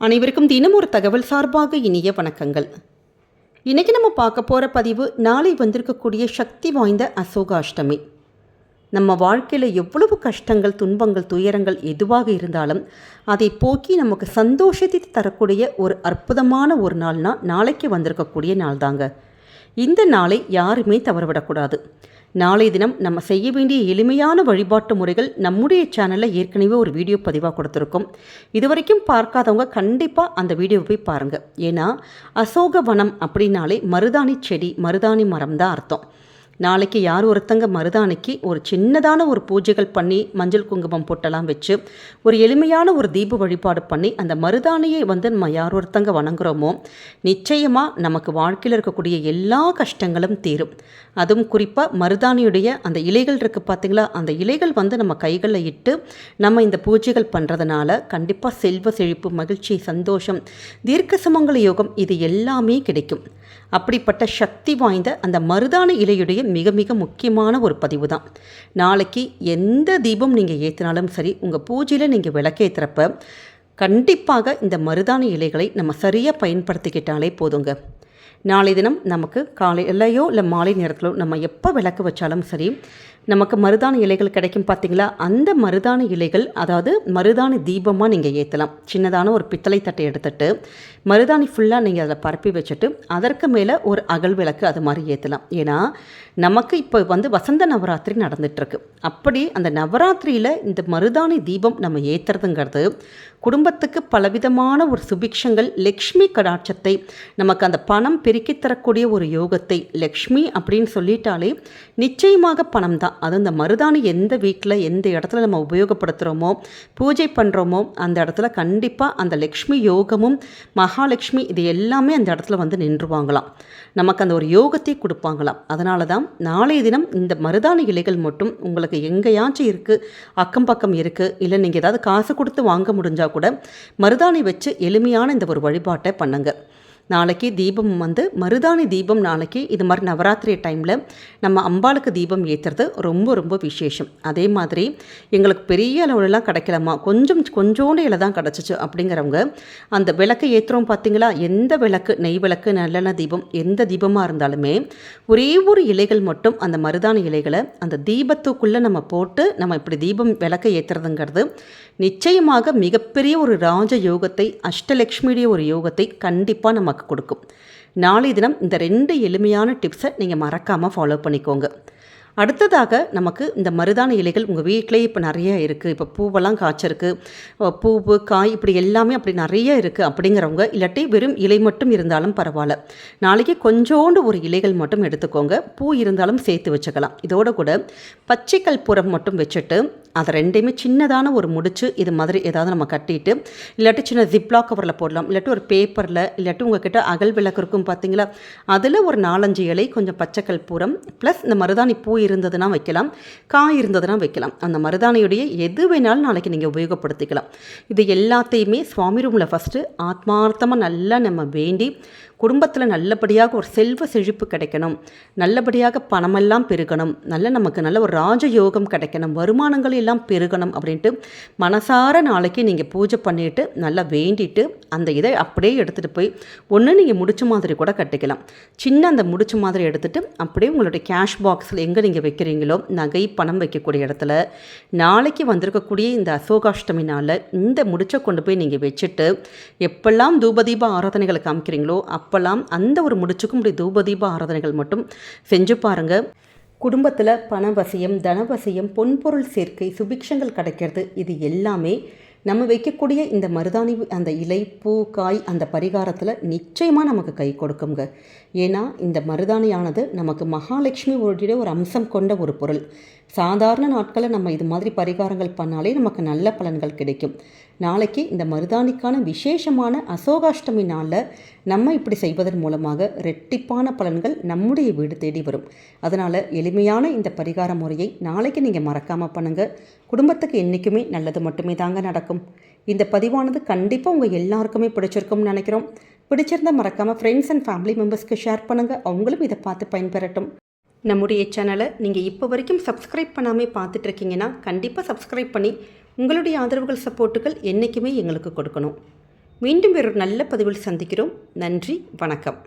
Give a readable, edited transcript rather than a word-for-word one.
அனைவருக்கும் தினம் ஒரு தகவல் சார்பாக இனிய வணக்கங்கள். இன்றைக்கி நம்ம பார்க்க போகிற பதிவு நாளை வந்திருக்கக்கூடிய சக்தி வாய்ந்த அசோகாஷ்டமி. நம்ம வாழ்க்கையில் எவ்வளவு கஷ்டங்கள், துன்பங்கள், துயரங்கள் எதுவாக இருந்தாலும் அதை போக்கி நமக்கு சந்தோஷத்தை தரக்கூடிய ஒரு அற்புதமான ஒரு நாள்னா நாளைக்கு வந்திருக்கக்கூடிய நாள் தாங்க. இந்த நாளை யாருமே தவறவிடக்கூடாது. நாளைய தினம் நம்ம செய்ய வேண்டிய எளிமையான வழிபாட்டு முறைகள் நம்முடைய சேனலில் ஏற்கனவே ஒரு வீடியோ பதிவாக கொடுத்துருக்கோம். இதுவரைக்கும் பார்க்காதவங்க கண்டிப்பாக அந்த வீடியோவை போய் பாருங்கள். ஏன்னா அசோக வனம் அப்படின்னாலே மருதாணி செடி, மருதாணி மரம் தான் அர்த்தம். நாளைக்கு யார் ஒருத்தங்க மருதாணிக்கு ஒரு சின்னதான ஒரு பூஜைகள் பண்ணி மஞ்சள் குங்குமம் போட்டெல்லாம் வச்சு ஒரு எளிமையான ஒரு தீப வழிபாடு பண்ணி அந்த மருதாணியை நம்ம யார் ஒருத்தங்க வணங்குறோமோ நிச்சயமாக நமக்கு வாழ்க்கையில் இருக்கக்கூடிய எல்லா கஷ்டங்களும் தீரும். அதுவும் குறிப்பாக மருதாணியுடைய அந்த இலைகள் இருக்குது பார்த்தீங்களா, அந்த இலைகள் நம்ம கைகளில் இட்டு நம்ம இந்த பூஜைகள் பண்ணுறதுனால கண்டிப்பாக செல்வ செழிப்பு, மகிழ்ச்சி, சந்தோஷம், தீர்க்க சுமங்கல யோகம் இது எல்லாமே கிடைக்கும். அப்படிப்பட்ட சக்தி வாய்ந்த அந்த மருதாணி இலையுடைய மிக மிக முக்கியமான ஒரு பதிவு தான். நாளைக்கு எந்த தீபம் நீங்கள் ஏற்றினாலும் சரி, உங்கள் பூஜையில் நீங்கள் விளக்கேற்றுறப்ப கண்டிப்பாக இந்த மருதாணி இலைகளை நம்ம சரியாக பயன்படுத்திக்கிட்டாலே போதுங்க. நாளை தினம் நமக்கு காலையிலையோ இல்லை மாலை நேரத்திலோ நம்ம எப்போ விளக்கு வச்சாலும் சரி, நமக்கு மருதாணி இலைகள் கிடைக்கும் பார்த்தீங்களா, அந்த மருதாணி இலைகள், அதாவது மருதாணி தீபமாக நீங்கள் ஏற்றலாம். சின்னதான ஒரு பித்தளை தட்டை எடுத்துகிட்டு மருதாணி ஃபுல்லாக நீங்கள் அதில் பரப்பி வச்சுட்டு அதற்கு மேலே ஒரு அகல் விளக்கு அது மாதிரி ஏற்றலாம். ஏன்னா நமக்கு இப்போ வசந்த நவராத்திரி நடந்துகிட்ருக்கு. அப்படி அந்த நவராத்திரியில் இந்த மருதாணி தீபம் நம்ம ஏற்றுறதுங்கிறது குடும்பத்துக்கு பலவிதமான ஒரு சுபிக்ஷங்கள், லக்ஷ்மி கடாட்சத்தை, நமக்கு அந்த பணம் பெருக்கி தரக்கூடிய ஒரு யோகத்தை, லக்ஷ்மி அப்படின்னு சொல்லிட்டாலே நிச்சயமாக பணம் தான். அது இந்த மருதாணி எந்த வீட்டில் எந்த இடத்துல நம்ம உபயோகப்படுத்துகிறோமோ, பூஜை பண்ணுறோமோ அந்த இடத்துல கண்டிப்பாக அந்த லக்ஷ்மி யோகமும் மகாலட்சுமி இது எல்லாமே அந்த இடத்துல நின்றுவாங்களாம். நமக்கு அந்த ஒரு யோகத்தை கொடுப்பாங்களாம். அதனால தான் நாளைய தினம் இந்த மருதாணி இலைகள் மட்டும் உங்களுக்கு எங்கேயாச்சும் இருக்குது, அக்கம் பக்கம் இருக்குது, இல்லை நீங்கள் ஏதாவது காசு கொடுத்து வாங்க முடிஞ்சால் கூட மருதாணி வச்சு எளிமையான இந்த ஒரு வழிபாட்டை பண்ணுங்க. நாளைக்கு தீபம் மருதாணி தீபம் நாளைக்கு இது மாதிரி நவராத்திரி டைமில் நம்ம அம்பாளுக்கு தீபம் ஏற்றுறது ரொம்ப ரொம்ப விசேஷம். அதே மாதிரி எங்களுக்கு பெரிய அளவுலலாம் கிடைக்கலாமா, கொஞ்சோண்டு இலை தான் கிடச்சிச்சு அப்படிங்கிறவங்க அந்த விளக்கு ஏற்றுறோம் பார்த்தீங்களா, எந்த விளக்கு, நெய் விளக்கு, நல்லெண்ணெய் தீபம், எந்த தீபமாக இருந்தாலுமே ஒரே ஒரு இலைகள் மட்டும் அந்த மருதாணி இலைகளை அந்த தீபத்துக்குள்ளே நம்ம போட்டு நம்ம இப்படி தீபம் விளக்கை ஏற்றுறதுங்கிறது நிச்சயமாக மிகப்பெரிய ஒரு ராஜ யோகத்தை, அஷ்டலக்ஷ்மியுடைய ஒரு யோகத்தை கண்டிப்பாக நமக்கு கொடுக்கும். நாளை தினம் இந்த 2 எளிமையான டிப்ஸை நீங்கள் மறக்காமல் ஃபாலோ பண்ணிக்கோங்க. அடுத்ததாக நமக்கு இந்த மருதாணி இலைகள் உங்கள் வீட்டிலேயே இப்போ நிறைய இருக்குது. இப்போ பூவெல்லாம் காய்ச்சிருக்கு, பூவு காய் இப்படி எல்லாமே அப்படி நிறைய இருக்குது அப்படிங்கிறவங்க, இல்லாட்டி வெறும் இலை மட்டும் இருந்தாலும் பரவாயில்ல, நாளைக்கு கொஞ்சோண்டு ஒரு இலைகள் மட்டும் எடுத்துக்கோங்க. பூ இருந்தாலும் சேர்த்து வச்சுக்கலாம். இதோட கூட பச்சை கற்பூரம் மட்டும் வச்சுட்டு அதை 2மே சின்னதான ஒரு முடிச்சு இது மாதிரி ஏதாவது நம்ம கட்டிட்டு, இல்லாட்டி சின்ன ஜிப்லாக் கவரில் போடலாம், இல்லாட்டி ஒரு பேப்பரில், இல்லாட்டி உங்ககிட்ட அகல் விளக்கு இருக்கும் பார்த்தீங்களா, அதில் ஒரு 4-5 இலை, கொஞ்சம் பச்சை கற்பூரம் ப்ளஸ் இந்த மருதாணி பூ இருந்ததுன்னா வைக்கலாம், காய் இருந்ததுன்னா வைக்கலாம். அந்த மருதாணியுடைய எது வேணாலும் நாளைக்கு நீங்கள் உபயோகப்படுத்திக்கலாம். இது எல்லாத்தையுமே சுவாமி ரூமில் ஃபஸ்ட்டு ஆத்மார்த்தமாக நல்லா நம்ம வேண்டி குடும்பத்தில் நல்லபடியாக ஒரு செல்வ செழிப்பு கிடைக்கணும், நல்லபடியாக பணமெல்லாம் பெருகணும், நமக்கு நல்ல ஒரு ராஜயோகம் கிடைக்கணும், வருமானங்கள் எல்லாம் பெருகணும் அப்படின்ட்டு மனசார நாளைக்கு நீங்கள் பூஜை பண்ணிவிட்டு நல்லா வேண்டிட்டு அந்த இதை அப்படியே எடுத்துகிட்டு போய் ஒன்று நீங்கள் முடிச்ச மாதிரி கூட கட்டிக்கலாம். சின்ன அந்த முடிச்ச மாதிரி எடுத்துகிட்டு அப்படியே உங்களுடைய கேஷ் பாக்ஸில் எங்கே நீங்கள் வைக்கிறீங்களோ, நகை பணம் வைக்கக்கூடிய இடத்துல நாளைக்கு வந்திருக்கக்கூடிய இந்த அசோகாஷ்டமி நாளில் இந்த முடிச்சை கொண்டு போய் நீங்கள் வச்சுட்டு எப்பெல்லாம் தூபதீப ஆராதனைகளை காமிக்கிறீங்களோ அப்போல்லாம் அந்த ஒரு முடிச்சுக்கும் இப்படி தூபதீப ஆராதனைகள் மட்டும் செஞ்சு பாருங்கள். குடும்பத்தில் பணவசியம், தனவசியம், பொன்பொருள் சேர்க்கை, சுபிக்ஷங்கள் கிடைக்கிறது இது எல்லாமே நம்ம வைக்கக்கூடிய இந்த மருதாணி அந்த இலை, பூ, காய் அந்த பரிகாரத்தில் நிச்சயமாக நமக்கு கை கொடுக்குங்க. ஏன்னா இந்த மருதாணியானது நமக்கு மகாலட்சுமி ஒரு அம்சம் கொண்ட ஒரு பொருள். சாதாரண நாட்களில் நம்ம இது மாதிரி பரிகாரங்கள் பண்ணாலே நமக்கு நல்ல பலன்கள் கிடைக்கும். நாளைக்கு இந்த மருதாணிக்கான விசேஷமான அசோகாஷ்டமி நாளில் நம்ம இப்படி செய்வதன் மூலமாக ரெட்டிப்பான பலன்கள் நம்முடைய வீடு தேடி வரும். அதனால் எளிமையான இந்த பரிகார முறையை நாளைக்கு நீங்கள் மறக்காமல் பண்ணுங்கள். குடும்பத்துக்கு என்றைக்குமே நல்லது மட்டுமே தாங்க நடக்கும். இந்த பதிவானது கண்டிப்பாக உங்கள் எல்லாருக்குமே பிடிச்சிருக்கும்னு நினைக்கிறோம். பிடிச்சிருந்தால் மறக்காமல் ஃப்ரெண்ட்ஸ் அண்ட் ஃபேமிலி மெம்பர்ஸ்க்கு ஷேர் பண்ணுங்கள், அவங்களும் இதை பார்த்து பயன்பெறட்டும். நம்முடைய சேனலை நீங்கள் இப்போ வரைக்கும் சப்ஸ்கிரைப் பண்ணாமல் பார்த்துட்ருக்கீங்கன்னா கண்டிப்பாக சப்ஸ்கிரைப் பண்ணி உங்களுடைய ஆதரவுகள், சப்போர்ட்டுகள் என்றைக்குமே எங்களுக்கு கொடுக்கணும். மீண்டும் வேறொரு நல்ல பதிவில் சந்திக்கிறோம். நன்றி, வணக்கம்.